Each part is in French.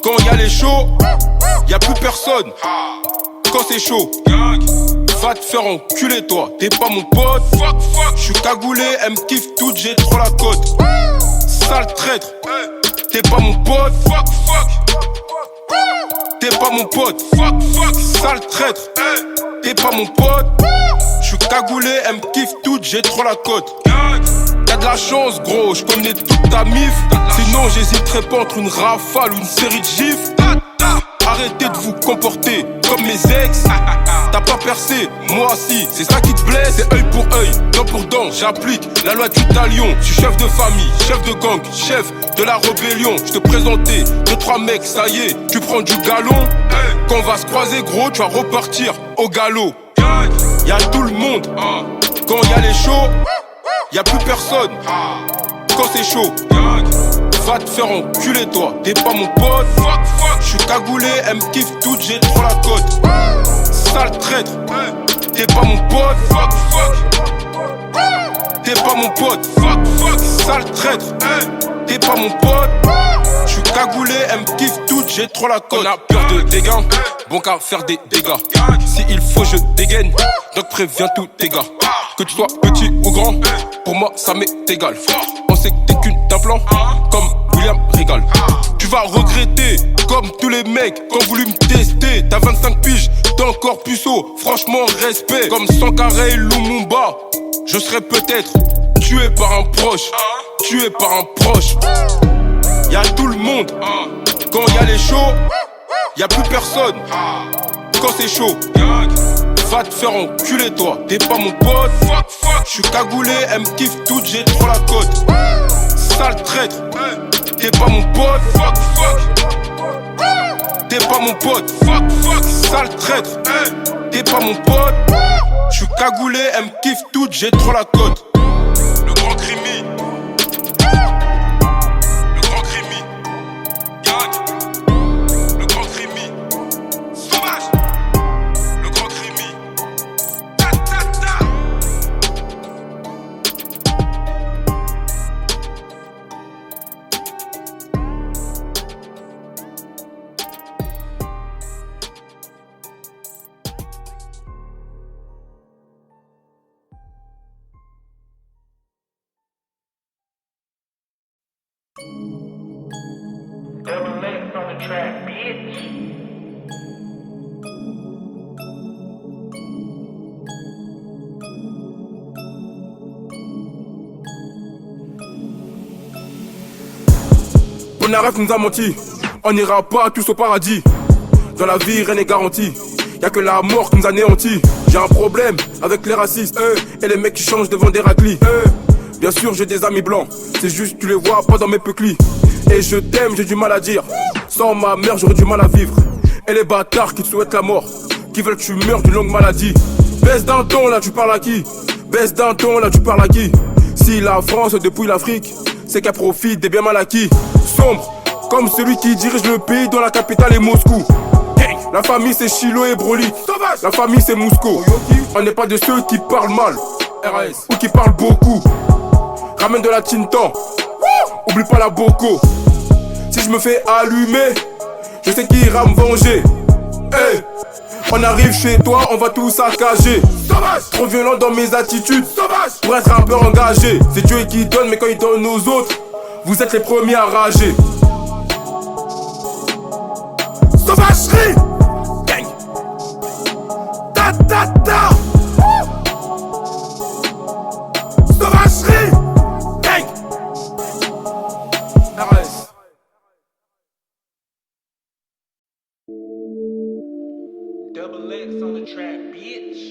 Quand y'a les chauds, y'a plus personne. Quand c'est chaud, va te faire enculer toi, t'es pas mon pote. J'suis cagoulé, elle me kiffe toute, j'ai trop la cote. Sale traître, t'es pas mon pote. T'es pas mon pote. Sale traître, t'es pas mon pote. J'suis cagoulé, elle me kiffe toute, j'ai trop la cote. T'as de la chance gros, j'connais toute ta mif. Sinon j'hésiterais pas entre une rafale ou une série de gifs. Arrêtez de vous comporter comme mes ex. T'as pas percé, moi si, c'est ça qui te blesse. C'est œil pour œil, dent pour dent, j'applique la loi du talion. J'suis chef de famille, chef de gang, chef de la rébellion. J'te présentais 2-3 mecs, ça y est, tu prends du galon. Quand on va se croiser gros, tu vas repartir au galop. Y'a tout le monde, quand y'a les chauds, y'a plus personne. Quand c'est chaud, va te faire enculer toi, t'es pas mon pote. J'suis cagoulé, elle me kiffe toute, j'ai trop la cote. Sale traître, t'es pas mon pote. T'es pas mon pote. Sale traître, t'es pas mon pote. J'suis cagoulé, elle me kiffe toute, j'ai trop la cote. On a peur de dégâts, bon qu'à faire des dégâts. Si il faut je dégaine, donc préviens tous tes gars. Que tu sois petit ou grand, pour moi ça m'est égal. On sait que t'es qu'une implant, comme William Regal. Tu vas regretter, comme tous les mecs qui ont voulu me tester. T'as 25 piges, t'es encore puceau, franchement respect. Comme Sankara et Lumumba, je serais peut-être tué par un proche. Tué par un proche. Y'a tout le monde, quand y'a les chauds, y'a plus personne. Quand c'est chaud, va te faire enculer toi, t'es pas mon pote. J'suis cagoulé, elle me kiffe toute, j'ai trop la cote. Sale traître, t'es pas mon pote. T'es pas mon pote. Sale traître, t'es pas mon pote. J'suis cagoulé, elle me kiffe toute, j'ai trop la cote. Le grand crimi. Le grand crimi. Gang. Le grand crimi. Sauvage. Le grand crimi. Ta ta ta. Double X on the track, bitch. Bonaref nous a menti, on n'ira pas tous au paradis. Dans la vie rien n'est garanti, y'a que la mort qui nous anéantit. J'ai un problème avec les racistes, et les mecs qui changent devant des raclis. Bien sûr j'ai des amis blancs, c'est juste tu les vois pas dans mes peuclis. Et je t'aime, j'ai du mal à dire, sans ma mère j'aurais du mal à vivre. Et les bâtards qui te souhaitent la mort, qui veulent que tu meurs d'une longue maladie. Baisse d'un ton là tu parles à qui? Baisse d'un ton là tu parles à qui? Si la France dépouille l'Afrique, c'est qu'elle profite des biens mal acquis. Sombre, comme celui qui dirige le pays dont la capitale est Moscou. La famille c'est Chilo et Broly, la famille c'est Mousco. On n'est pas de ceux qui parlent mal, RAS, ou qui parlent beaucoup. Ramène de la Tintan, oublie pas la Boko. Si je me fais allumer, je sais qui ira me venger. Hey, on arrive chez toi, on va tout saccager. Sauvage, trop violent dans mes attitudes. Sauvage, pour être un peu engagé. C'est Dieu qui donne, mais quand il donne aux autres, vous êtes les premiers à rager. Sauvagerie, gang, ta ta ta. Sauvagerie, gang, RS. Double X on the track, bitch.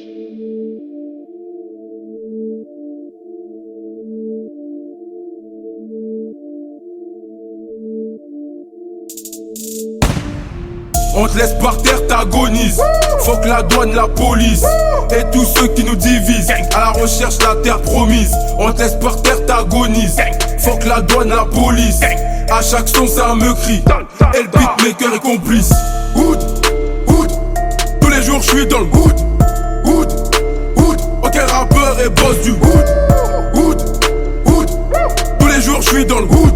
On te laisse par terre, t'agonises. Faut que la douane, la police et tous ceux qui nous divisent. À la recherche, la terre promise. On te laisse par terre, t'agonises. Faut que la douane, la police. À chaque son, c'est un me crie. Et le beatmaker est complice. Hood, hood. Tous les jours, je suis dans le hood. Hood, hood. Aucun rappeur est boss du hood. Hood, hood. Tous les jours, je suis dans le hood.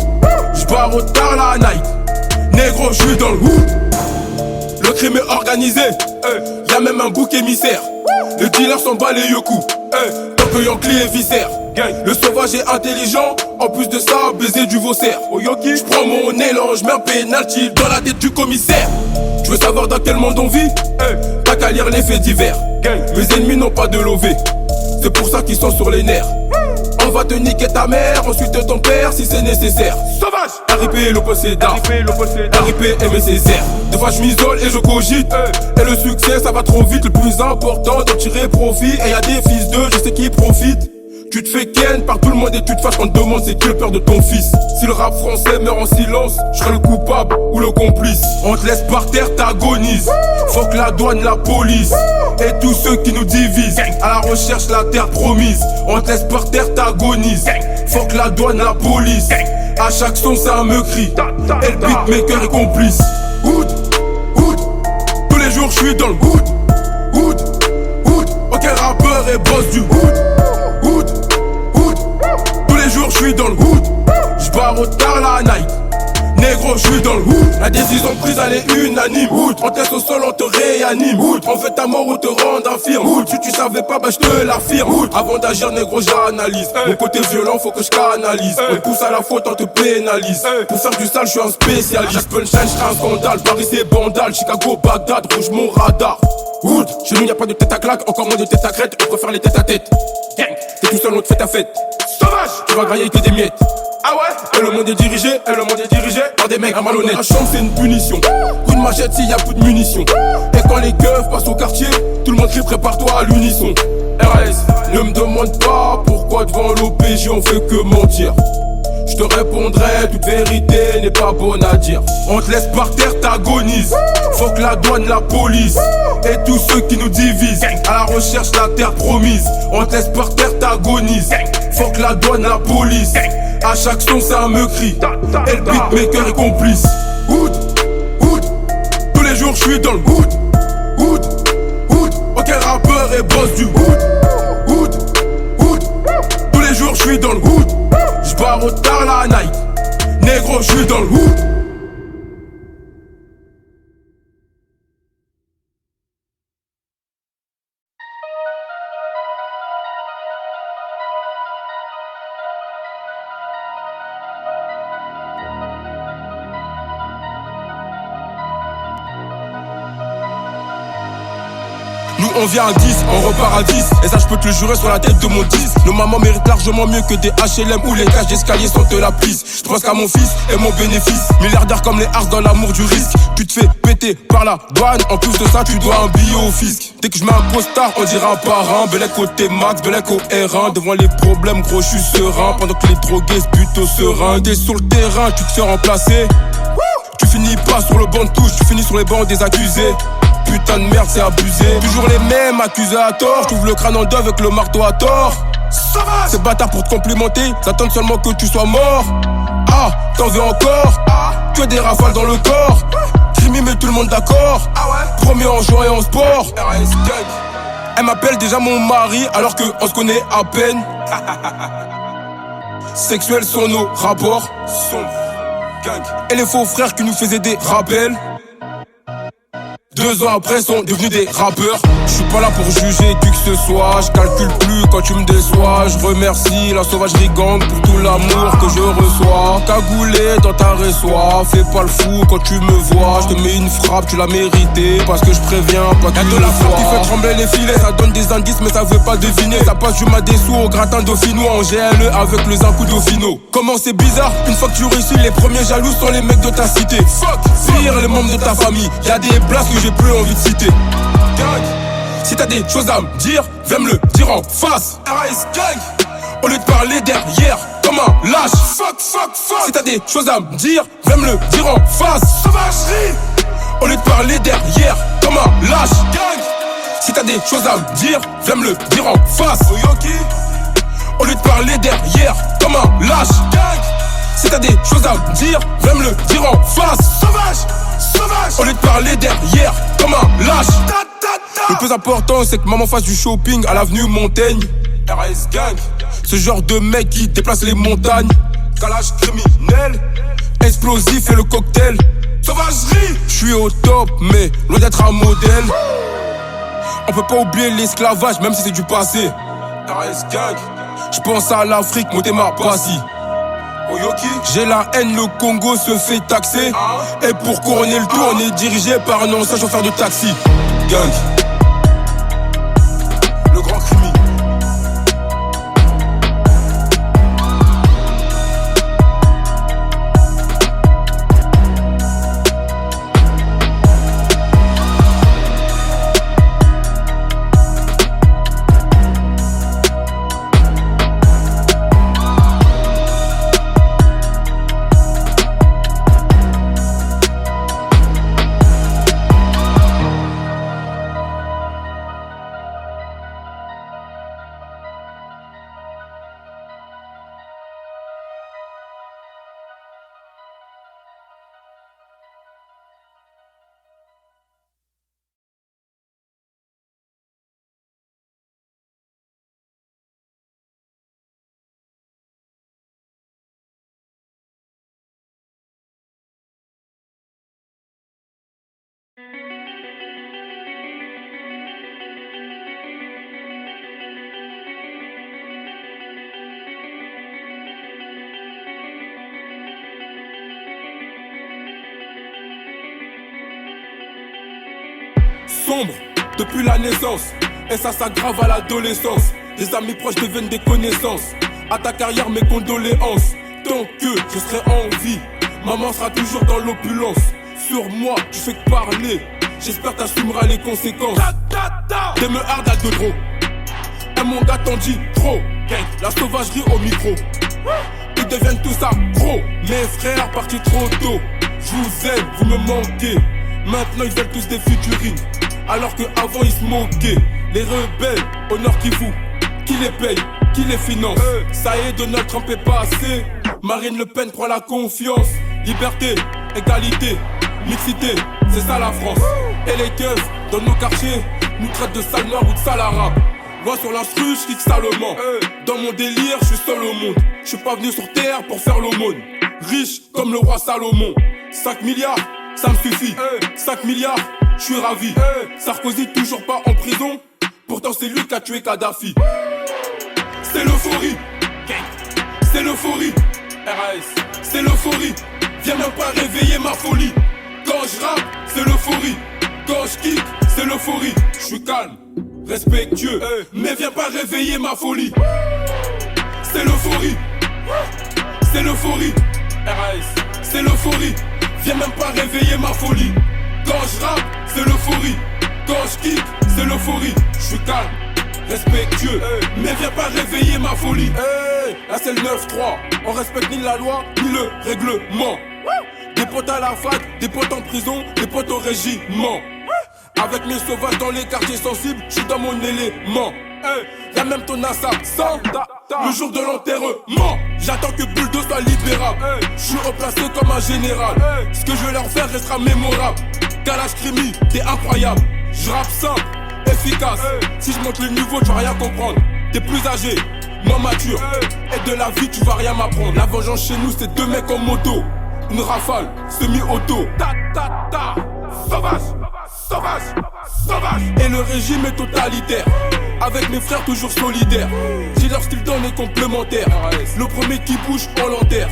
J'barre au tard la night. Négro Négro, je suis dans le hood. Le crime est organisé, y'a même un bouc émissaire. Le dealer s'en bat les yoku, tant que Yankee est viscère. Le sauvage est intelligent, en plus de ça, baiser du vaussaire. J'prends mon élan, j'mets un penalty dans la tête du commissaire. Tu veux savoir dans quel monde on vit? T'as qu'à lire les faits divers. Mes ennemis n'ont pas de lové, c'est pour ça qu'ils sont sur les nerfs. On va te niquer ta mère, ensuite ton père si c'est nécessaire. Sauvage! RIP le possédant, RIP Aimé Césaire. Des fois je m'isole et je cogite, et le succès ça va trop vite. Le plus important d'en tirer profit, et y'a des fils d'eux, je sais qui profitent. Tu te fais ken par tout le monde et tu te fâches quand on te demande c'est qui le père de ton fils. Si le rap français meurt en silence, je serai le coupable ou le complice. On te laisse par terre, t'agonises. Faut que la douane, la police et tous ceux qui nous divisent, à la recherche la terre promise. On te laisse par terre, t'agonises. Faut que la douane, la police, à chaque son ça me crie. Et le beatmaker est complice. Hood, hood, tous les jours je suis dans le hood. Hood, hood, aucun rappeur est boss du hood. Hood, hood, tous les jours je suis dans le hood. J'barre au tard la night. Négro, je suis dans le hood. La décision prise elle est unanime. Hood, on te laisse au sol, on te réanime. Hood, on veut ta mort ou te rendre infirme. Hood, si tu savais pas, bah je te l'affirme. Hood, avant d'agir négro j'analyse. Mon côté violent faut que je canalise. On pousse à la faute, on te pénalise. Pour faire du sale, je suis un spécialiste. Punchline, j'serai un scandale. Paris c'est Bandal, Chicago, Bagdad, rouge mon radar. Hood, chez nous y'a pas de tête à claque, encore moins de tête à crête. On préfère les têtes à tête. Gang, t'es tout seul, on te fait ta fête. Sauvage, tu vas grailler que des miettes. Ah ouais? Et le monde est dirigé, par des mecs malhonnêtes. La chance c'est une punition. Coup de machette s'il y a plus de munitions. Et quand les keufs passent au quartier, tout le monde crie prépare-toi à l'unisson. RS, ne me demande pas pourquoi devant l'OPJ on fait que mentir. Je te répondrai, toute vérité n'est pas bonne à dire. On te laisse par terre, t'agonises. Faut que la douane, la police et tous ceux qui nous divisent, à la recherche la terre promise. On te laisse par terre, t'agonises. Faut que la douane, la police, à chaque son ça me crie. Et le beatmaker est complice. Hood, hood, tous les jours je suis dans le hood. Hood, hood, aucun rappeur est boss du hood. Hood, hood, tous les jours je suis dans le hood. J'barre au tard la night. Négro, je suis dans le hood. Nous on vient à 10, on repart à 10. Et ça je peux te le jurer sur la tête de mon 10. Nos mamans méritent largement mieux que des HLM où les cages d'escalier sont de la prise. Je pense qu'à mon fils et mon bénéfice. Milliardaire comme les Ars dans l'amour du risque. Tu te fais péter par la douane. En plus de ça tu dois un billet au fisc. Dès que je mets un costard on dirait un parrain. Belek côté max, Belek au R1. Devant les problèmes gros je suis serein. Pendant que les drogués se butent au serein. T'es sur le terrain tu te fais remplacer. Tu finis pas sur le banc de touche. Tu finis sur les bancs des accusés. Putain de merde, c'est abusé. Toujours les mêmes accusés à tort. J'ouvre le crâne en deux avec le marteau à tort. Ces bâtards pour te complimenter, s'attendent seulement que tu sois mort. Ah, t'en veux encore? Que des rafales dans le corps. Crimi met tout le monde d'accord. Premier en jouant et en sport. Elle m'appelle déjà mon mari alors qu'on se connaît à peine. Sexuels sont nos rapports. Et les faux frères qui nous faisaient des rappels 2 ans après sont devenus des rappeurs. Je suis pas là pour juger qui que ce soit. Je calcule plus quand tu me déçois. Je remercie la sauvagerie gang pour tout l'amour que je reçois. Cagoulé dans ta réçoit. Fais pas le fou quand tu me vois. Je te mets une frappe, tu l'as mérité. Parce que je préviens pas que de la frappe qui fait trembler les filets. Ça donne des indices mais ça veut pas deviner. Ça passe du Madessou au gratin dauphinois. En GLE avec le zinc ou dauphino. Comment c'est bizarre, une fois que tu réussis, les premiers jaloux sont les mecs de ta cité. Fuck, pire les membres de ta famille. Y'a des places que j'ai plus envie de citer. Si t'as des choses à me dire, viens me le dire en face. RS Gang, au lieu de parler derrière comme un lâche. Fuck, fuck, fuck. Si t'as des choses à me dire, viens me le dire en face. Sauvagerie, au lieu de parler derrière comme un lâche. Gang, si t'as des choses à me dire, viens me le dire en face. Au lieu de parler derrière comme un lâche. Gang, si t'as des choses à me dire, viens me le dire en face. Sauvage, sauvage. Au lieu de parler derrière comme un lâche. Le plus important c'est que maman fasse du shopping à l'avenue Montaigne. RS Gang, ce genre de mec qui déplace les montagnes. Calage criminel, explosif et le cocktail. Sauvagerie. suis au top, mais loin d'être un modèle. On peut pas oublier l'esclavage, même si c'est du passé. Je pense à l'Afrique, Motema Passi. J'ai la haine, le Congo se fait taxer. Et pour couronner le tout, on est dirigé par un ancien chauffeur de taxi. Gang. Le grand crimi. Sombre depuis la naissance, et ça s'aggrave à l'adolescence. Des amis proches deviennent des connaissances. À ta carrière mes condoléances. Tant que je serai en vie, maman sera toujours dans l'opulence. Sur moi tu fais que parler, j'espère t'assumeras les conséquences. Des me hard à deux trop. Un mon gars t'en dit trop. La sauvagerie au micro. Ils deviennent tous accros. Mes frères partis trop tôt. Je vous aime, vous me manquez. Maintenant ils veulent tous des figurines, alors qu'avant ils se moquaient. Les rebelles, au nord Kivu, qui les paye, qui les finance. Ça y est, Donald Trump est passé. Marine Le Pen prend la confiance. Liberté, égalité, mixité, c'est ça la France. Et les keufs, dans nos quartiers, nous traitent de sale noir ou de sale arabe. Moi sur l'instru, je kick salement. Dans mon délire, je suis seul au monde. Je suis pas venu sur terre pour faire l'aumône. Riche comme le roi Salomon. 5 milliards, ça me suffit. 5 milliards, je suis ravi. Sarkozy toujours pas en prison. Pourtant c'est lui qui a tué Kadhafi. C'est l'euphorie. C'est l'euphorie. RAS. C'est l'euphorie. Viens même pas réveiller ma folie. Quand je rappe, c'est l'euphorie. Quand je kick, c'est l'euphorie. Je suis calme, respectueux, mais viens pas réveiller ma folie. C'est l'euphorie. C'est l'euphorie. RAS. C'est l'euphorie. Viens même pas réveiller ma folie. Quand je rappe, c'est l'euphorie. Quand je kick, c'est l'euphorie. Je suis calme, respectueux, mais viens pas réveiller ma folie. Là c'est le 9-3. On respecte ni la loi, ni le règlement. Des potes à la fac, des potes en prison, des potes au régiment. Avec mes sauvages dans les quartiers sensibles, je suis dans mon élément. Y'a même ton assassin le jour de l'enterrement. J'attends que Buldo soit libérable. Je suis replacé comme un général. Ce que je vais leur faire restera mémorable. Kalash Krimi, t'es incroyable. Je rappe simple, efficace. Si je monte le niveau, tu vas rien comprendre. T'es plus âgé, moins mature. Et de la vie, tu vas rien m'apprendre. La vengeance chez nous, c'est deux mecs en moto. Une rafale, semi-auto. Sauvage, sauvage, sauvage. Et le régime est totalitaire. Avec mes frères toujours solidaires. J'ai leur style dans les complémentaires. Le premier qui bouge, on l'enterre.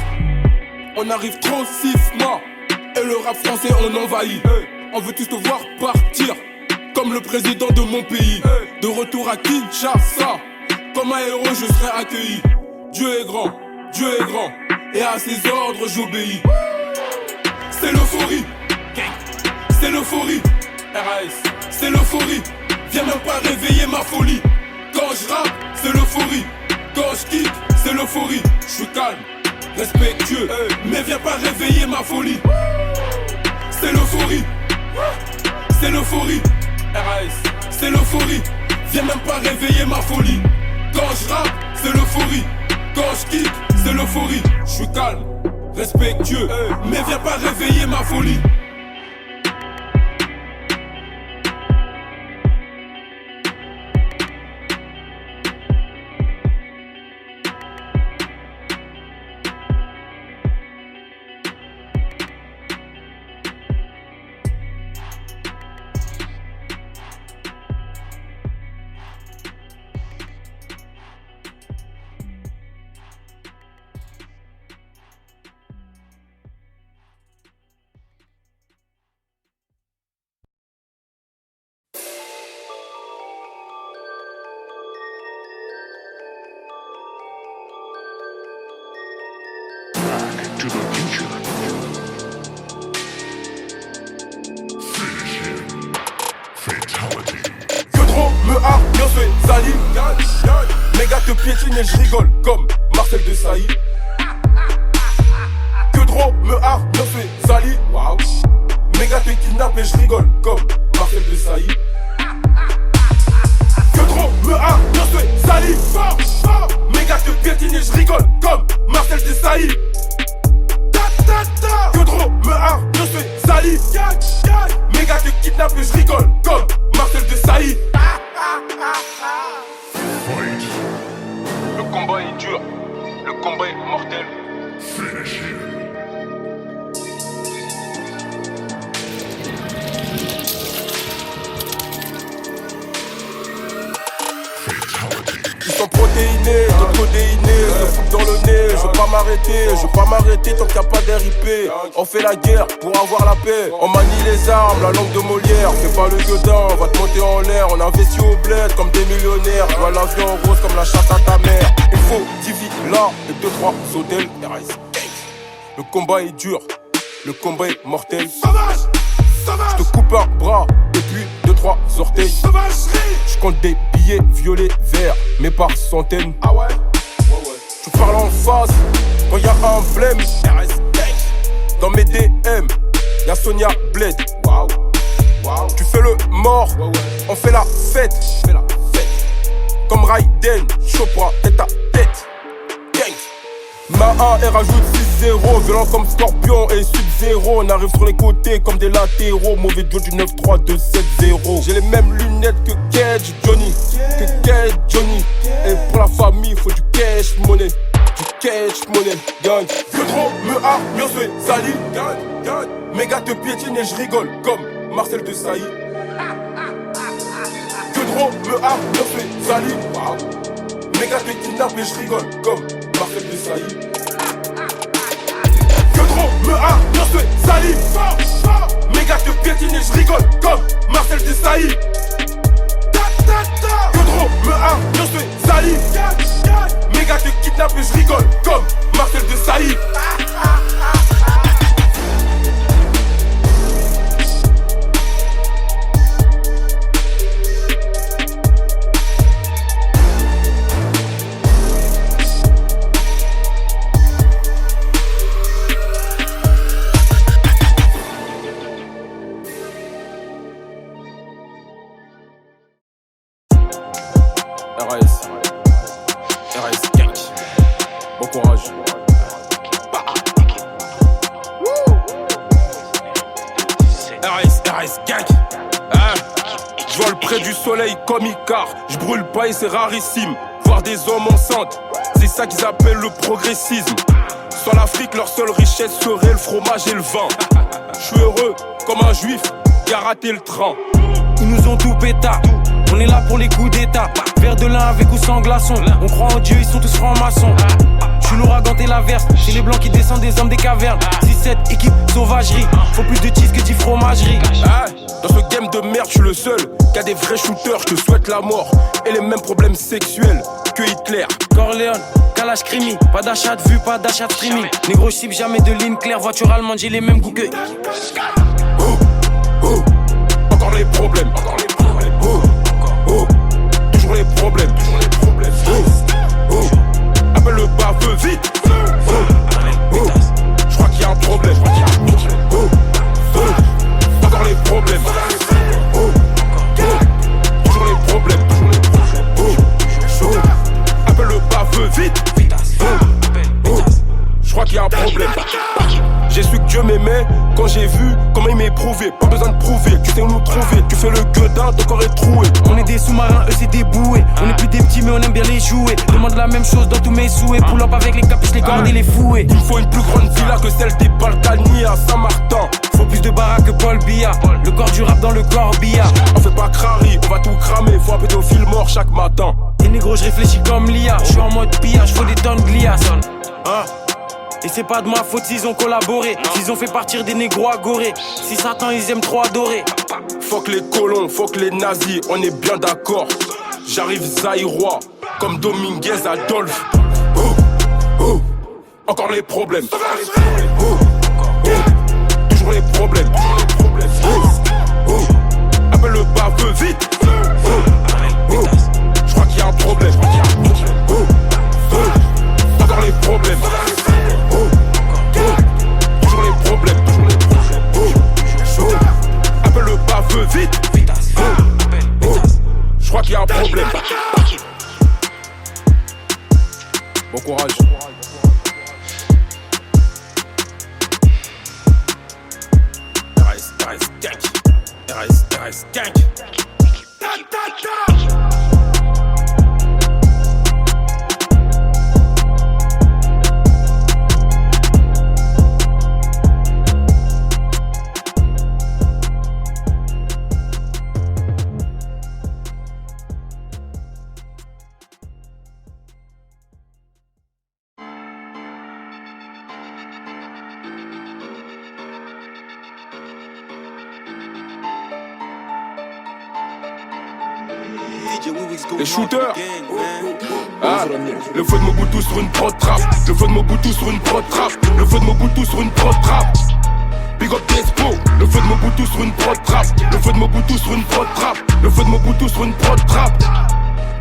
On arrive trop siffement. Et le rap français on envahit. On veut tous te voir partir comme le président de mon pays. De retour à Kinshasa, comme un héros je serai accueilli. Dieu est grand, Dieu est grand, et à ses ordres j'obéis. C'est l'euphorie. C'est l'euphorie. RAS. C'est l'euphorie. Viens même pas réveiller ma folie. Quand je rappe, c'est l'euphorie. Quand je kick, c'est l'euphorie. Je suis calme, respectueux, mais viens pas réveiller ma folie. C'est l'euphorie. C'est l'euphorie. RAS. C'est l'euphorie. Viens même pas réveiller ma folie. Quand je rappe, c'est l'euphorie. Quand je kick, c'est l'euphorie. Je suis calme, respectueux, mais viens pas réveiller ma folie. fais salir. Mes gars te piétinent et je rigole comme Marcel Desailly. Que trop me fait salir. Waouh. Mes gars te kidnappent et je rigole comme Marcel Desailly. Que trop me fait salir. Mes gars te piétinent et je rigole comme Marcel Desailly. Que trop me fait salir. Mes gars te kidnappent et je rigole comme Marcel Desailly. Le combat est dur, le combat est mortel. Ils sont protéinés, d'autres codéinés, se foutent dans le nez. Je veux pas m'arrêter tant qu'il n'y a pas d'RIP. On fait la guerre pour avoir la paix. On manie les armes, la langue de Molière. Fais pas le gueudin, on va te monter en l'air. On investit au bled comme des millionnaires. Je vois la vie en rose comme la chasse à ta mère. Il faut 10 villas et 2-3 hôtels. Le combat est dur, le combat est mortel. Je te coupe un bras et puis 2-3 orteils. Je compte des billets violets verts, mais par centaines. Ah ouais? Tu parles en face quand y'a un blême. Dans mes DM, y'a Sonia Bled. Tu fais le mort, on fait la fête. Comme Raiden, Chopra, tête à tête. Ma 1 et rajoute 6-0, violent comme Scorpion et Sub-Zero. On arrive sur les côtés comme des latéraux. Mauvais duo du 9-3-2-7-0. J'ai les mêmes lunettes que Cage Johnny. Et pour la famille, faut du cash money. Gang. Que trop me fait salir. Mes gars te piétinent et je rigole comme Marcel Desailly. Que trop me fait salir. Mes gars te kidnappent et je rigole comme Marcel Desailly. Que trop me fait salir. Mes gars te piétinent et je rigole comme Marcel Desailly. Que trop me fait salir. Mes gars te kidnappent et je rigole comme Marcel Desailly. RAS Gang. Bon courage. RAS Gang. Je vole près du soleil comme Icar. Je brûle pas et c'est rarissime. Voir des hommes enceintes, c'est ça qu'ils appellent le progressisme. Sur l'Afrique, leur seule richesse serait le fromage et le vin. Je suis heureux comme un juif qui a raté le train. Ils nous ont tout péta. On est là pour les coups d'état. Verre de lin avec ou sans glaçon. On croit en Dieu, ils sont tous francs-maçons. J'suis l'ouragan et l'averse. C'est les blancs qui descendent des hommes des cavernes. 6-7 équipe sauvagerie. Faut plus de cheese que 10 fromageries. Dans ce game de merde, j'suis le seul qui a des vrais shooters. J'te souhaite la mort et les mêmes problèmes sexuels que Hitler. Corleone, Kalash Crimi. Pas d'achat de vue, pas d'achat de streaming. Négro cible jamais de ligne claire. Voiture allemande, j'ai les mêmes goûts que. Encore les problèmes. Toujours les problèmes. Appelle le baveux vite. Je crois qu'il y a un problème. Encore les problèmes. Toujours les problèmes. Appelle le baveux vite. Je crois qu'il y a un problème. J'ai su que Dieu m'aimait quand j'ai vu comment il m'éprouvait. Pas besoin de prouver, tu sais où nous trouver. Tu fais le gueudin, ton corps est troué. On est des sous-marins, eux c'est des bouées. On est plus des petits mais on aime bien les jouer. Demande la même chose dans tous mes souhaits. Pull up avec les capuches, les cordes et les fouets. Il me faut une plus grande villa que celle des Balkany à Saint-Martin. Faut plus de baraques que Paul Biya. Le corps du rap dans le corbillard. On fait pas crari, on va tout cramer. Faut un pédophile mort chaque matin. Et négro, je réfléchis comme l'IA. Je suis en mode pillage, faut des tonnes de glias. Et c'est pas de ma faute s'ils ont collaboré, s'ils ont fait partir des négros agorés. Si Satan ils aiment trop adorer. Fuck les colons, fuck les nazis, on est bien d'accord. J'arrive zaïrois, comme Dominguez Adolphe. Encore les problèmes. Toujours les problèmes. Appelle le baveux vite. peu vite. Je crois qu'il y a un problème. Bon courage. RS gang. Les shooters, le feu de Mobutu sur une prod trap. Le feu de Mobutu sur une prod trap. Le feu de Mobutu sur une prod trap. Big up Despo. Le feu de Mobutu sur une prod trap. Le feu de Mobutu sur une prod trap. Le feu de Mobutu sur une prod trap.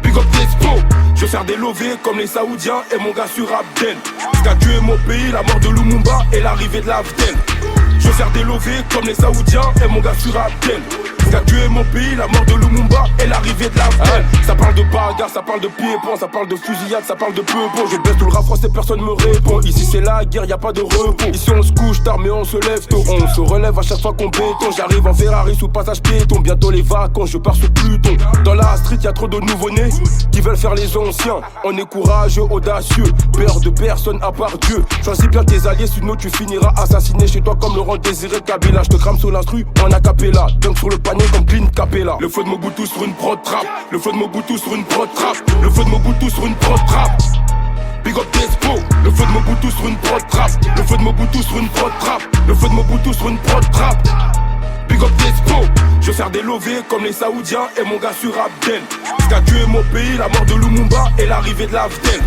Big up Despo. Je sers des lovés comme les Saoudiens et mon gars sur Abdel. Ce qu'a tué mon pays, la mort de Lumumba et l'arrivée de l'Afdel. Je sers des lovés comme les Saoudiens et mon gars sur Abdel. Ce qu'a tué mon pays, la mort de Lumumba et l'arrivée de l'Afdel. Ça parle de bagarre, ça parle de pieds-points, ça parle de fusillade, ça parle de peu-bon. Je baisse tout le rap français, personne me répond. Ici c'est la guerre, y a pas de repos. Ici on se couche tard mais on se lève tôt. On se relève à chaque fois qu'on béton. J'arrive en Ferrari sous passage piéton. Bientôt les vacances, je pars sur Pluton. Dans la street y a trop de nouveau-nés qui veulent faire les anciens. On est courageux, audacieux, peur de personne à part Dieu. Choisis bien tes alliés, sinon tu finiras assassiné chez toi comme Laurent Désiré Kabila. Je te crame sur l'instru en acapella, dunk sur le panier comme Clint Capella. Le feu de Mobutu sur une prod trap. Le feu de Mobutu sur une prod trap. Le feu de Mobutu sur une prod trap. Big up Despo. Le feu de Mobutu sur une prod trap. Le feu de Mobutu sur une prod trap. Le feu de Mobutu sur une prod trap. Big up Despo. Je sers des lovés comme les Saoudiens et mon gars sur Abdel. Ce qu'a tué mon pays, la mort de Lumumba et l'arrivée de l'Afdel.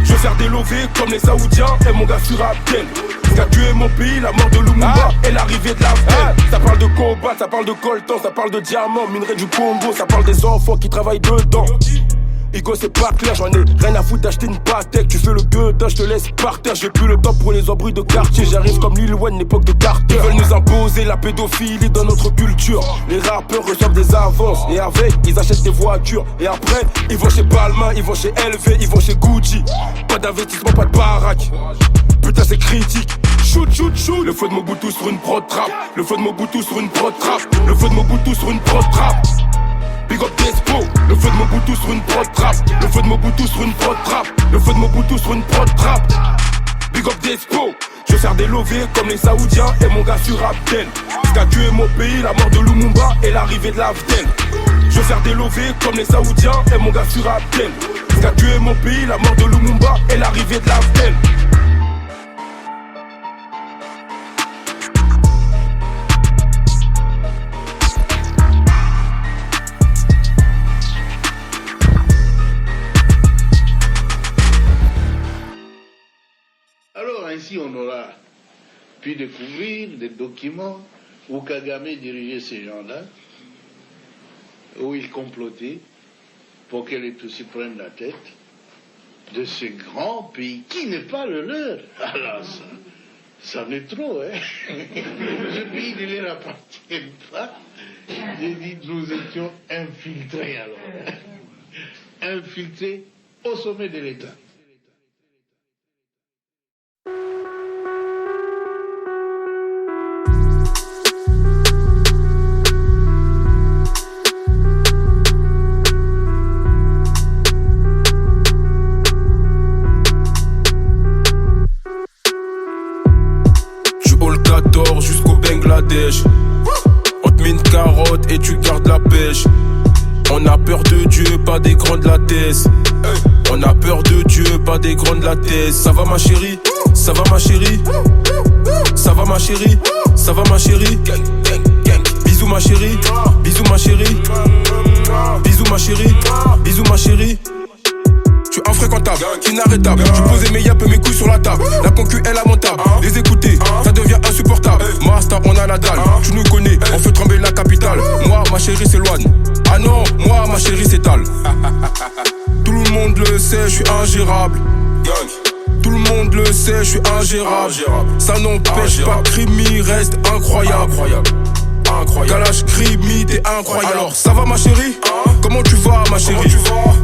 Je sers des lovés comme les Saoudiens et mon gars sur Abdel. Ce qu'a tué mon pays, la mort de Lumumba et l'arrivée de l'Afdel. Ça parle de combat, ça parle de coltan, ça parle de diamants, minerais du Congo, ça parle des enfants qui travaillent dedans. Igo c'est pas clair, j'en ai rien à foutre d'acheter une Patek. Tu fais le gueudin, je te laisse par terre. J'ai plus le temps pour les embrouilles de quartier. J'arrive comme Lil Wayne, l'époque de Carter. Ils veulent nous imposer la pédophilie dans notre culture. Les rappeurs reçoivent des avances et avec, ils achètent des voitures. Et après, ils vont chez Balmain, ils vont chez LV, ils vont chez Gucci. Pas d'investissement, pas de baraque. Putain c'est critique. Shoot, shoot, shoot. Le feu de Mobutu sur une prod trap. Le feu de Mobutu sur une prod trap. Le feu de Mobutu sur une prod trap. Big up Despo. Le feu de Mobutu sur une prod trap. Le feu de Mobutu sur une prod trap. Le feu de Mobutu sur une prod trap. Big up Despo. Je sers des lovés comme les Saoudiens et mon gars sur Abdel. Ce qu'a tué mon pays, la mort de Lumumba et l'arrivée de l'Afdel. Je sers des lovés comme les Saoudiens et mon gars sur Abdel. Ce qu'a tué mon pays, la mort de Lumumba et l'arrivée de l'Afdel. Ainsi, on aura pu découvrir des documents où Kagame dirigeait ces gens-là, où il complotait pour que les Tutsis prennent la tête de ce grand pays qui n'est pas le leur. Alors ça en est trop, hein. Ce pays ne leur appartient pas. J'ai dit, nous étions infiltrés alors. Infiltrés au sommet de l'État. Jusqu'au Bangladesh. On te met une carotte et tu gardes la pêche. On a peur de Dieu, pas des grands de la thèse. On a peur de Dieu, pas des grands de la thèse. Ça va ma chérie, ça va ma chérie. Ça va ma chérie, ça va ma chérie. Bisous ma chérie, bisous ma chérie. Bisous ma chérie, bisous ma chérie. Je suis infréquentable, inarrêtable. Je posais mes yaps et mes couilles sur la table. La concu est lamentable, les écouter, ça devient insupportable. Master, on a la dalle, tu nous connais, on fait trembler la capitale. Moi, ma chérie s'éloigne. Ah non, moi, ma chérie s'étale. Tout le monde le sait, je suis ingérable. Tout le monde le sait, je suis ingérable. Ça n'empêche pas que Crimi reste incroyable. Galache, Crimi, t'es incroyable. Alors ça va ma chérie? Comment tu vas ma chérie?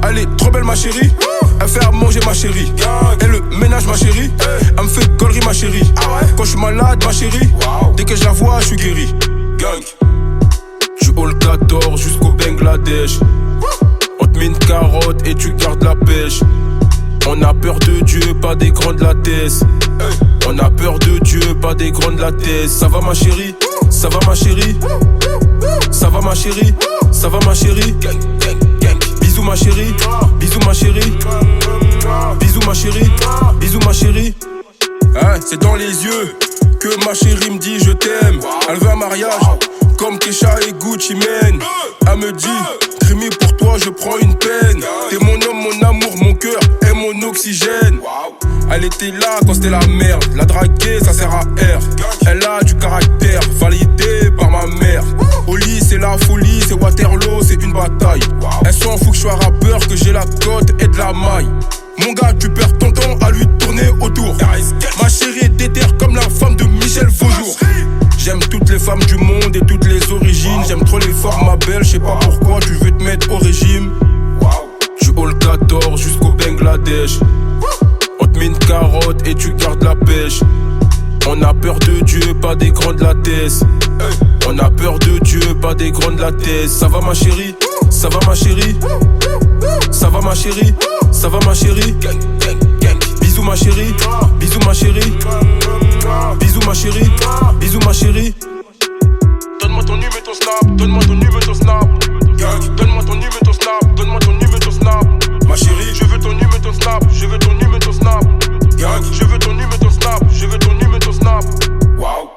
Elle est trop belle ma chérie. Elle fait à manger ma chérie. Elle le ménage ma chérie. Elle me fait gaulerie ma chérie. Quand je suis malade ma chérie, dès que je la vois je suis guéri. Gang. Du hall 14 jusqu'au Bangladesh. On te met une carotte et tu gardes la pêche. On a peur de Dieu, pas des grandes latesses. On a peur de Dieu, pas des grandes latesses. Ça va ma chérie? Ça va ma chérie? Ça va ma chérie? Ça va ma chérie? Bisous ma chérie, bisous ma chérie, bisous ma chérie, bisous ma chérie. Hein, c'est dans les yeux que ma chérie me dit je t'aime. Elle veut un mariage comme Kesha et Gucci Mane. Elle me dit Crimi pour toi je prends une peine. T'es mon homme, mon amour, mon cœur et mon oxygène. Elle était là quand c'était la merde. La draguer ça sert à R. Elle a du caractère validé par ma mère. Au lit c'est la folie, c'est Waterloo, c'est une bataille. Elle s'en fout que je sois rappeur, que j'ai la cote et de la maille. Mon gars tu perds ton temps à lui tourner autour. Ma chérie est déterre comme la femme de Michel Faujour. J'aime toutes les femmes du monde et toutes les origines. J'aime trop les formes ma belle, je sais pas pourquoi tu veux te mettre au régime. Du hall 14 jusqu'au Bangladesh. On te met une carotte et tu gardes la pêche. On a peur de Dieu, pas des grandes latesses. On a peur de Dieu, pas des grandes latesses. Ça va ma chérie? Ça va ma chérie? Ça va ma chérie? Ça va ma chérie? Bisous ma chérie, bisous ma chérie, bisous ma chérie, bisous ma chérie. Donne-moi ton numéro, ton snap, donne-moi ton numéro, ton snap. Donne-moi ton numéro, ton snap, donne-moi ton numéro, ton snap. Ma chérie, je veux ton numéro, ton snap, je veux ton numéro, ton snap. Je veux ton numéro, ton snap, je veux ton numéro, ton snap. Wow.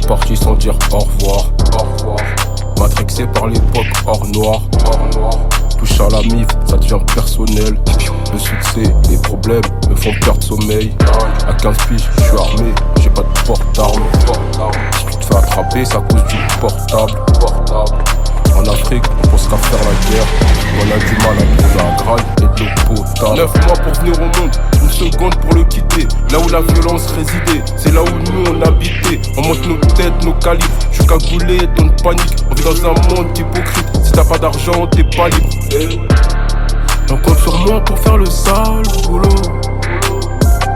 Partis sans dire au revoir. Matrixé par l'époque hors noir. Touche à la mif, ça devient personnel. Le succès, les problèmes me font perdre sommeil. À 15 piges, je suis armé, j'ai pas de porte-arme. Si tu te fais attraper, c'est à cause du portable. En Afrique, on pense qu'à faire la guerre. On a du mal à trouver un graal et de l'eau potable. 9 mois pour venir au monde, une seconde pour le quitter. Là où la violence résidait, c'est là où nous on habitait. On monte nos têtes, nos calibres. Je suis cagoulé, donne panique. On vit dans un monde hypocrite. Si t'as pas d'argent, t'es pas libre. On compte sur moi pour faire le sale boulot.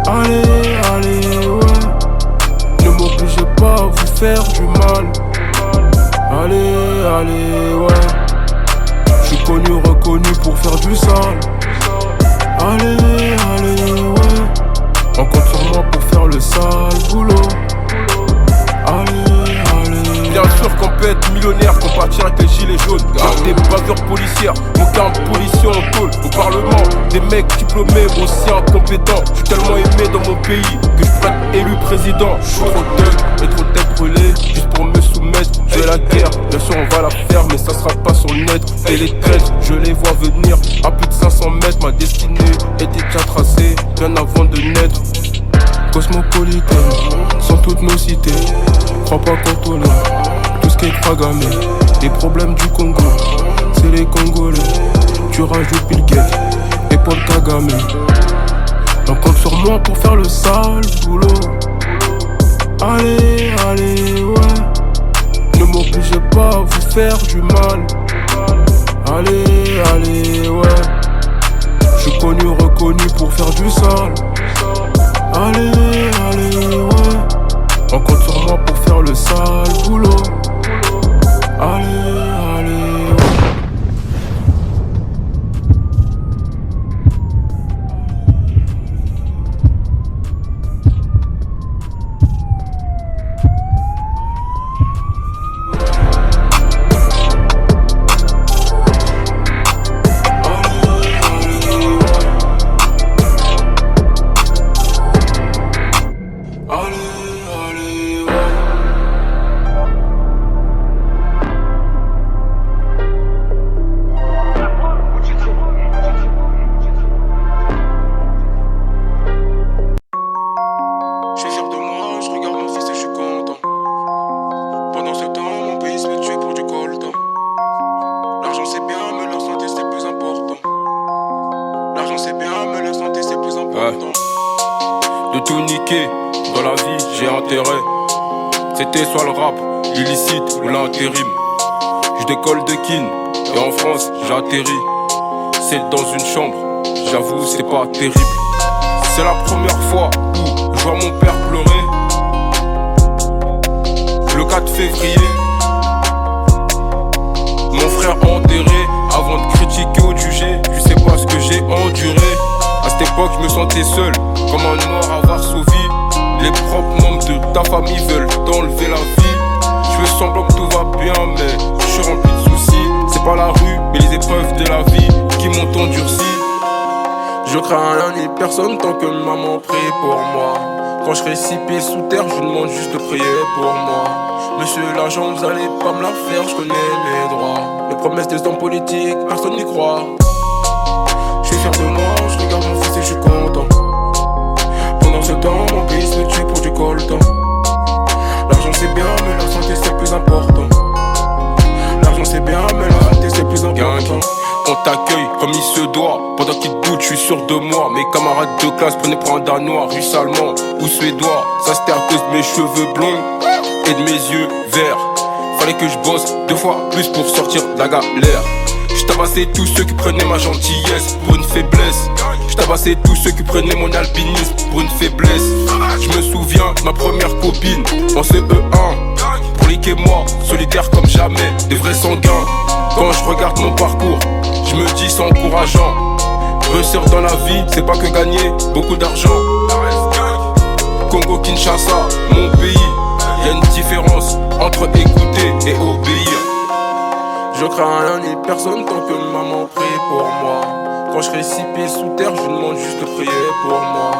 Allez, allez, ouais. Ne m'obligez pas à vous faire du mal. Allez, allez, ouais. J'suis connu, reconnu pour faire du sale. Allez, allez, ouais. On compte sur moi pour faire le sale boulot. Allez, allez. Bien sûr qu'on peut être millionnaire, compatir avec les gilets jaunes. Des bavures policières, aucun policier en tôle. Au parlement, des mecs diplômés aussi incompétents. J'suis tellement aimé dans mon pays que je peux être élu président. J'suis trop thug et trop tête brûlée juste pour me soumettre. Je veux la guerre, bien sûr on va la faire, mais ça sera pas sur le net. Et les traites, je les vois venir à plus de 500 mètres. Ma destinée était déjà tracée bien avant de naître. Cosmopolitaine, sans toutes nos cités. Crois pas quand on a tout ce qui est programmé. Les problèmes du Congo, c'est les Congolais. Tu rajoutes Bill Gates et Paul Kagame. On compte sur moi pour faire le sale boulot. Allez, allez, ouais. Ne m'obligez pas à vous faire du mal. Allez, allez, ouais. J'suis connu, reconnu pour faire du sale. Allez, allez, ouais. On compte sur moi pour faire le sale boulot. Allez, allez, ouais. c'est bien, mais la santé c'est plus important. De tout niquer, dans la vie j'ai intérêt. C'était soit le rap, l'illicite ou l'intérim. Je décolle de Kin, et en France j'atterris. C'est dans une chambre, j'avoue c'est pas terrible. C'est la première fois où je vois mon père pleurer. Le 4 février, mon frère enterré. Avant de critiquer ou de juger, tu sais pas ce que j'ai enduré. À cette époque je me sentais seul, comme un mort à Varsovie. Les propres membres de ta famille veulent t'enlever la vie. Je fais semblant que tout va bien mais je suis rempli de soucis. C'est pas la rue mais les épreuves de la vie qui m'ont endurci. Je crains rien ni personne tant que maman prie pour moi. Quand je serai 6 pieds sous terre, je demande juste de prier pour moi. Monsieur l'agent, vous allez pas me la faire, je connais mes droits. Les promesses des hommes politiques, personne n'y croit. Je suis fier de moi, je regarde mon fils et je suis content. Pendant ce temps, mon pays se tue pour du coltan. L'argent c'est bien, mais la santé c'est plus important. L'argent c'est bien, mais la santé c'est plus important. On t'accueille comme il se doit. Pendant qu'ils doutent, je suis sûr de moi. Mes camarades de classe prenaient pour un danois, russe, allemand ou suédois. Ça c'était à cause de mes cheveux blonds et de mes yeux verts. Fallait que je bosse 2 fois plus pour sortir de la galère. Je tabassais tous ceux qui prenaient ma gentillesse pour une faiblesse. Je tabassais tous ceux qui prenaient mon alpinisme pour une faiblesse. Je me souviens de ma première copine en CE1. Pour liquer moi, solitaire comme jamais, des vrais sanguins. Quand je regarde mon parcours, je me dis c'est encourageant. Réussir dans la vie, c'est pas que gagner beaucoup d'argent. Congo, Kinshasa, mon pays. Y'a une différence entre écouter et obéir. Je crains rien ni personne tant que maman prie pour moi. Quand je serai 6 pieds sous terre, je demande juste de prier pour moi.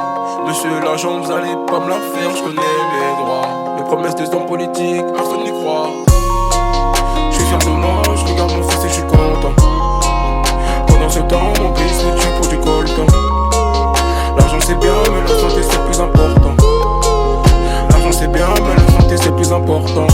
Monsieur l'agent, vous allez pas me la faire, je connais mes droits. Les promesses des hommes politiques, personne n'y croit. Je suis fier de moi, je regarde mon fils et je suis content. Pendant ce temps, mon pays se tue pour du coltan. L'argent c'est bien, mais la santé c'est plus important. L'argent c'est bien, mais la santé c'est plus important.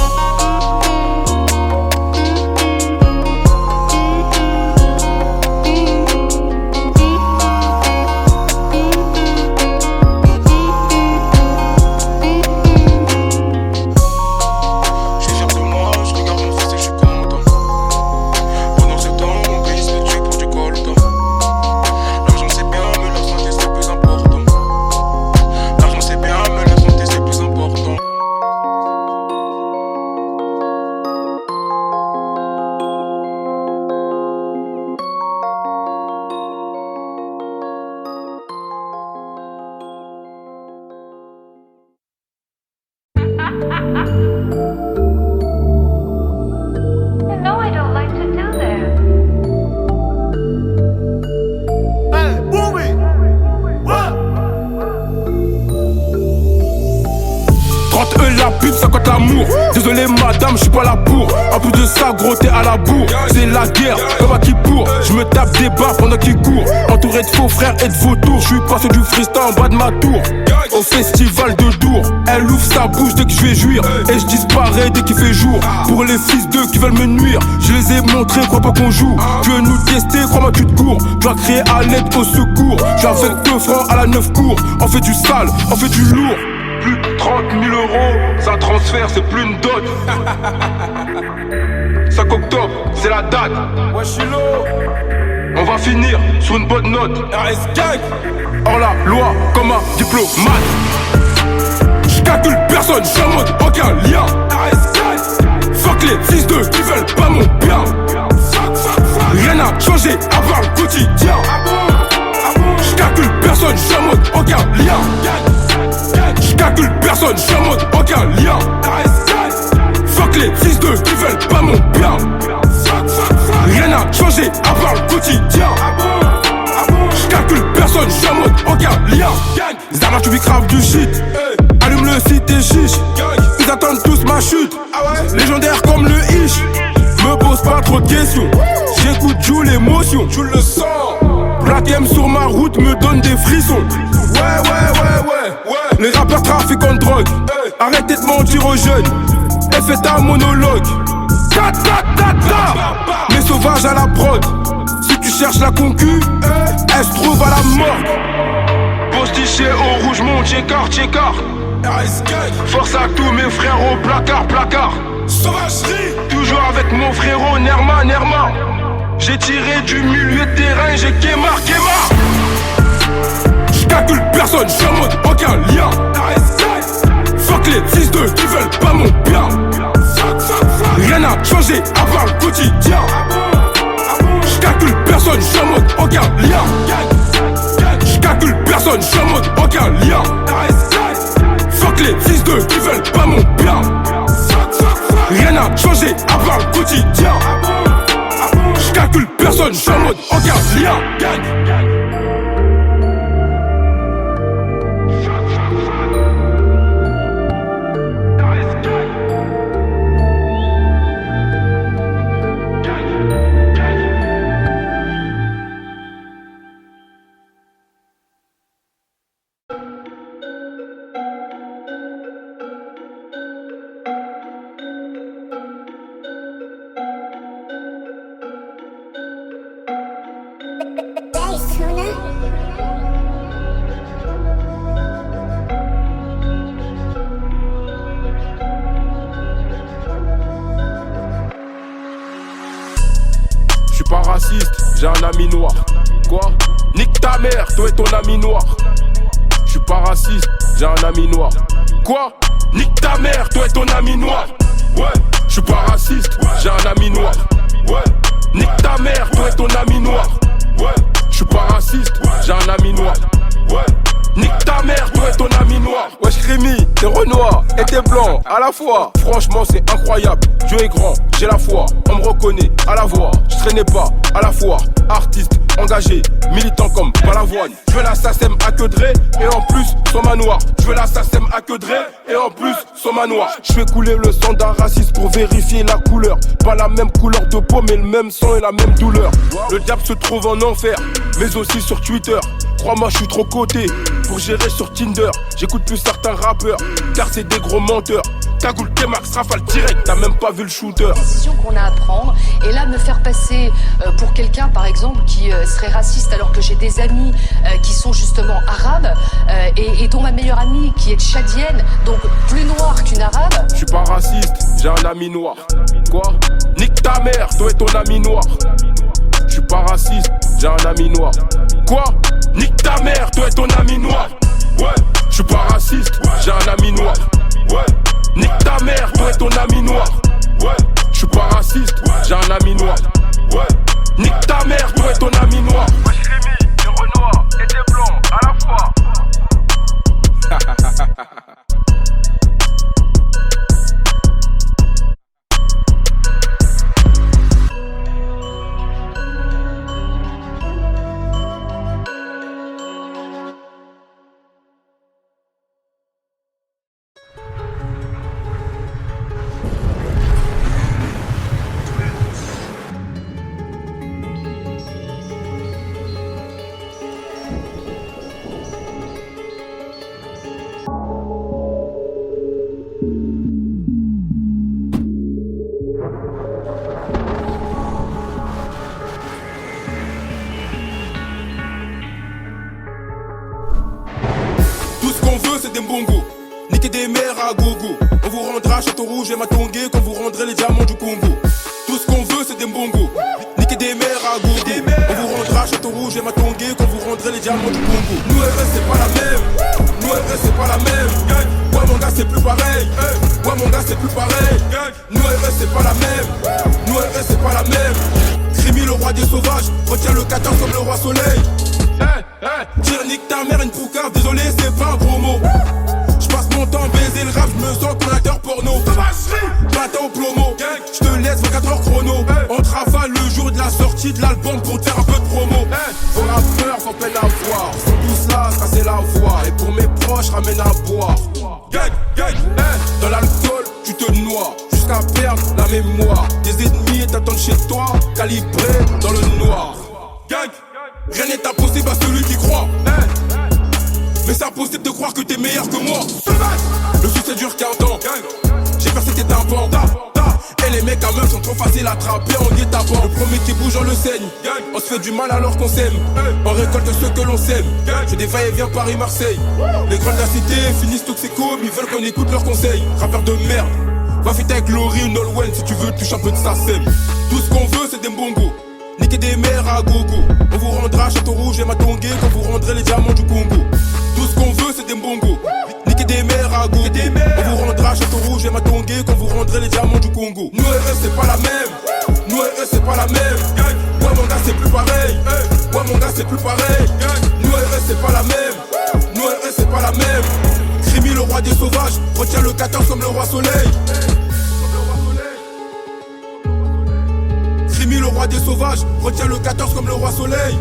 No, I don't like to do that. Hey, Boomy! What? 30 la pub, 50 l'amour. Désolé madame, je suis pas là pour. En plus de ça, gros t'es à la bourre. C'est la guerre, comme à qui pour. Je me tape des barres pendant qu'ils courent. Entouré de faux frères et de vautours. Je suis passé du freestyle en bas de ma tour. Au festival de Dour, elle ouvre sa bouche dès que je vais jouir. Et je disparais dès qu'il fait jour. Pour les fils d'eux qui veulent me nuire, je les ai montrés, crois pas qu'on joue. Tu veux nous tester, crois-moi tu te cours. Tu vas crier à l'aide au secours. J'ai avec 2 francs à la 9 cours. On fait du sale, on fait du lourd. Plus de 30 000 euros, ça transfère, c'est plus une dot. 5 octobre, c'est la date. Ouais, Chilo. On va finir sur une bonne note. RS Gang. Hors la loi, comme un diplomate. J'calcule personne, j'suis en mode aucun lien. RS Gang. Fuck les fils d'eux qui veulent pas mon bien. Rien n'a changé à part le quotidien. J'calcule personne, j'suis en mode aucun lien. J'calcule personne, j'suis en mode aucun lien. Fuck les fils d'eux qui veulent pas mon bien. Rien n'a changé à part le quotidien. J'calcule personne, j'suis en mode aucun lien. Zama tu vis grave du shit. Allume le site et chiche. Ils attendent tous ma chute. Légendaire comme le ish. Me pose pas trop de questions. J'écoute Joule l'émotion. Tu le sens. Black M sur ma route me donne des frissons. Ouais. Les rappeurs trafiquent en drogue. Arrêtez de mentir aux jeunes. Et faites un monologue. Ta. Les sauvages à la prod. Si tu cherche la concu, elle se trouve à la morgue. Postiché au rouge, mon check-car. Force à tous mes frères au placard. Sauvagerie. Toujours avec mon frérot Nerma. J'ai tiré du milieu de terrain, j'ai Kemar. J'calcule personne, j'suis en mode aucun lien. Fuck les fils de qui veulent pas mon bien. Rien n'a changé à part le quotidien. J'calcule personne, j'suis en mode aucun lien. J'calcule personne, j'suis en mode aucun lien. Fuck les fils de qui veulent pas mon bien. Rien n'a changé à part le quotidien. J'calcule personne, j'suis en mode aucun lien. J'suis pas raciste, j'ai un ami noir. Quoi? Nique ta mère, toi et ton ami noir. J'suis pas raciste, j'ai un ami noir. Quoi? Nique ta mère, toi et ton ami noir. Ouais, j'suis pas raciste, j'ai un ami noir. Ouais, nique ta mère, toi et ton ami noir. Ouais, j'suis pas raciste, j'ai un ami noir. Ouais, nique ta mère, toi et ton ami noir. Wesh Rémi, t'es renois et t'es blanc à la fois. Franchement c'est incroyable, Dieu est grand, j'ai la foi. On me reconnaît à la voix, je traînais pas à la foire. Artiste, engagé, militant comme Balavoine. Je veux la SACEM à que Dre et en plus son manoir. Je veux la SACEM à que Dre et en plus son manoir. Je fais couler le sang d'un raciste pour vérifier la couleur. Pas la même couleur de peau mais le même sang et la même douleur. Le diable se trouve en enfer, mais aussi sur Twitter. Crois-moi je suis trop coté pour gérer sur Tinder. J'écoute plus certains rappeurs car c'est des gros menteurs. Cagoule, K-Max, rafale direct, t'as même pas vu le shooter. La décision qu'on a à prendre, et là me faire passer pour quelqu'un par exemple qui serait raciste alors que j'ai des amis qui sont justement arabes et dont ma meilleure amie qui est tchadienne, donc plus noire qu'une arabe. Je suis pas raciste, j'ai un ami noir. Quoi? Nique ta mère, toi et ton ami noir. Je suis pas raciste, j'ai un ami noir. Quoi? Nique ta mère, toi et ton ami noir. Ouais, je suis pas raciste, j'ai un ami noir. Ouais, nique ta mère, toi et ton ami noir. Ouais, je suis pas raciste, j'ai un ami noir. Ouais, nique ta mère, toi et ton ami noir. Wesh Rémi, t'es renois et t'es blanc à la fois. Des mbongos, niquer des mers à gogo. On vous rendra Château Rouge et Matongé quand vous rendrez les diamants du Congo. Tout ce qu'on veut c'est des mbongos, niquer des mers à gogo. On vous rendra Château Rouge et Matongé quand vous rendrez les diamants du Congo. Nous RS c'est pas la même, nous RS c'est pas la même. Ouais mon gars c'est plus pareil, ouais mon gars c'est plus pareil. Nous RS c'est pas la même, nous RS c'est pas la même. Crimi le roi des sauvages, retiens le 14 comme le roi soleil. Tire nique ta mère une poucave, désolé c'est pas un gros mot. J'passe mon temps baiser le rap, j'me sens comme un acteur porno. Bâton au plomo, j'te laisse 24 heures chrono. On te rafale le jour de la sortie de l'album pour te faire un peu de promo. Vos rappeurs sont peine à voir, sont tous là, ça c'est la voix. Et pour mes proches, ramène à boire. Dans l'alcool, tu te noies jusqu'à perdre la mémoire. Tes ennemis t'attendent chez toi, calibrés dans le noir. Rien n'est impossible à celui qui croit. Mais c'est impossible de croire que t'es meilleur que moi. Le succès dure qu'un temps. J'ai percé tes tympans. Et les mecs à meuf sont trop faciles à attraper en guet-apens. Le premier qui bouge, on le saigne. On se fait du mal alors qu'on s'aime. On récolte ceux que l'on sème. J'ai des va-et-vient Paris-Marseille. Les grands de la cité finissent toxicos, mais ils veulent qu'on écoute leurs conseils. Rappeurs de merde. Va fit avec Laurie ou Nolwenn si tu veux, touche un peu de sa sème. Tout ce qu'on veut, c'est des mbongos. Niquer des mères à gogo. On vous rendra Château Rouge et Matongué quand vous rendrez les diamants du Congo. Tout ce qu'on veut, c'est des mbongos. Niquer des mères à gogo. On vous rendra Château Rouge et Matongué quand vous rendrez les diamants du Congo. Nous et eux, c'est pas la même. Nous et eux, c'est pas la même. Ouais, mon gars, c'est plus pareil. Ouais, mon gars, c'est plus pareil. Nous et eux, c'est pas la même. Nous et eux, c'est pas la même. Crimi, le roi des sauvages, retient le 14 comme le roi soleil. Crimi, le roi des sauvages, retient le 14 comme le roi soleil.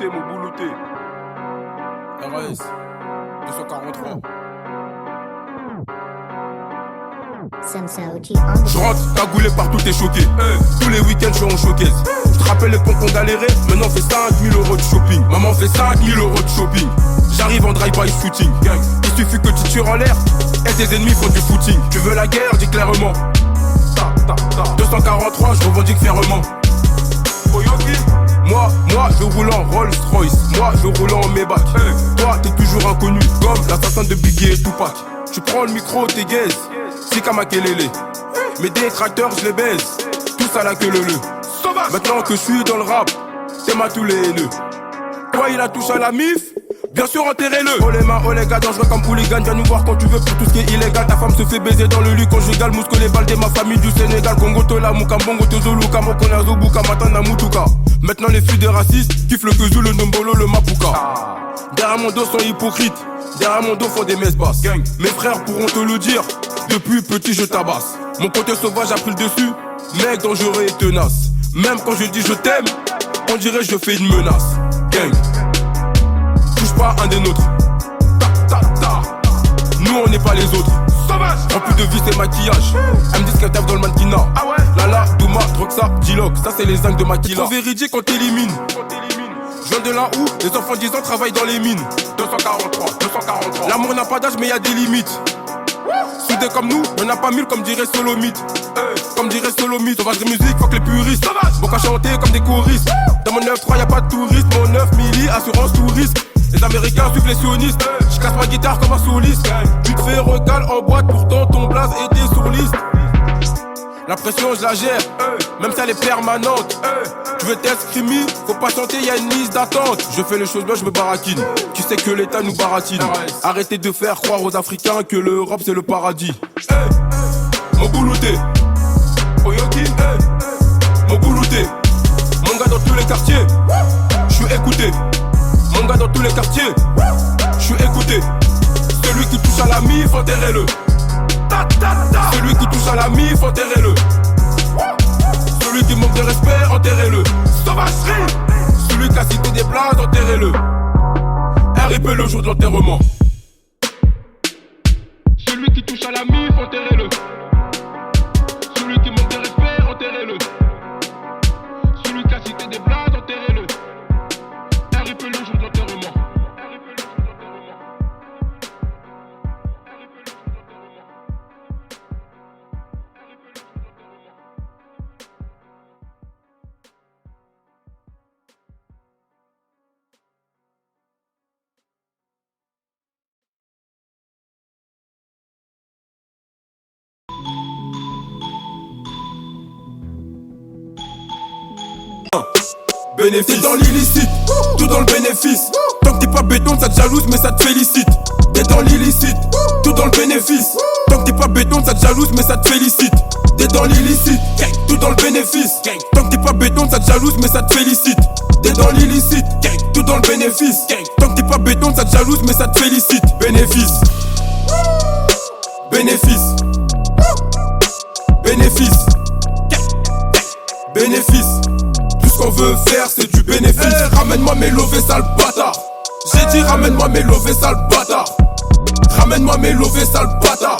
Mon boulouté. RS 243. Je rentre cagoulé partout, t'es choqué. Tous les week-ends, je suis en showcase. Je te rappelle les cons qu'on galérait. Maintenant, on fait 5000 € de shopping. Maman fait 5000 € de shopping. J'arrive en drive-by shooting. Il suffit que tu tires en l'air et tes ennemis font du footing. Tu veux la guerre, dis clairement. 243, je revendique fièrement. Moi, je roule en Rolls Royce. Moi, je roule en Maybach. Toi, t'es toujours inconnu, comme l'assassin de Biggie et Tupac. Tu prends le micro, t'es gaze. C'est comme Makelele. Mes détracteurs, je les baise. Tous à la queue leu. Maintenant que je suis dans le rap, t'aimes à tous les haineux. Toi, il a touché à la mif. Bien sûr, enterrez-le. Oh les mains, oh les gars, dangereux comme hooligan. Viens nous voir quand tu veux pour tout ce qui est illégal. Ta femme se fait baiser dans le lit conjugal. Mousque les balles de ma famille du Sénégal. Congo, Tola, Mukambongo, Tozolu, Kamokona, Zobuka, Matana, Mutuka. Maintenant les filles des racistes kiffent le Kezu, le Nombolo, le Mapuka. Derrière mon dos sont hypocrites. Derrière mon dos font des messes basses. Mes frères pourront te le dire. Depuis petit je tabasse. Mon côté sauvage a pris le dessus. Mec dangereux et tenace. Même quand je dis je t'aime, on dirait je fais une menace. Gang. Touche pas un des nôtres. Nous on n'est pas les autres. Sauvage. Rempli de vis et maquillage. Elle me dit qu'elle tape dans le mannequinat. Ah ouais. Lala, Douma, Droxa, Diloc. Ça c'est les zincs de Makila. Trop véridique on t'élimine. Je viens de là où les enfants de 10 ans travaillent dans les mines. 243. L'amour n'a pas d'âge mais y a des limites. Soudés comme nous, y'en a pas 1000 comme dirait Solomite. Comme dirait Solomite, sauvage de musique, fuck les puristes. Bon qu'à chanter comme des choristes. Dans mon 9-3 y'a pas de touristes. Mon 9 milli, assurance tout risque. Les Américains suivent les sionistes. Je casse ma guitare comme un soliste. Tu te fais recal en boîte, pourtant ton blaze était sur liste. La pression je la gère, même si elle est permanente. Tu veux t'exprimer, faut pas chanter, y'a une liste d'attente. Je fais les choses bien, je me baratine. Tu sais que l'État nous baratine. Arrêtez de faire croire aux Africains que l'Europe c'est le paradis. Mon boulouté, Oyoki, mon boulouté. Mon gars dans tous les quartiers, je suis écouté. Mon gars dans tous les quartiers, je suis écouté. Celui qui touche à la mif, enterrez-le. Celui qui touche à la mif, enterrez-le. Celui qui manque de respect, enterrez-le. Sauvagerie. Celui qui a cité des blagues, enterrez-le. RIP le jour de l'enterrement. Celui qui touche à la mif, enterrez-le. Celui qui manque de respect, enterrez-le. Celui qui a cité des blagues, enterrez-le. RIP le jour de l'enterrement. bénéfice. T'es dans l'illicite, tout dans le bénéfice. Tant que t'es pas béton, ça te jalouse mais ça te félicite. T'es dans l'illicite, tout dans le bénéfice. Tant que t'es pas béton, ça te jalouse mais ça te félicite. T'es dans l'illicite, tout dans le bénéfice. Tant que t'es pas béton, ça te jalouse mais ça te félicite. T'es dans l'illicite, tout dans le bénéfice. Tant que t'es pas béton, ça te jalouse mais ça te félicite. Bénéfice, bénéfice, bénéfice, bénéfice. Tout ce qu'on veut faire c'est du bénéfice. Hey, ramène-moi mes lovés sale bâtard. J'ai dit ramène-moi mes lovés sale bâtard. Ramène-moi mes lovés sale bâtard.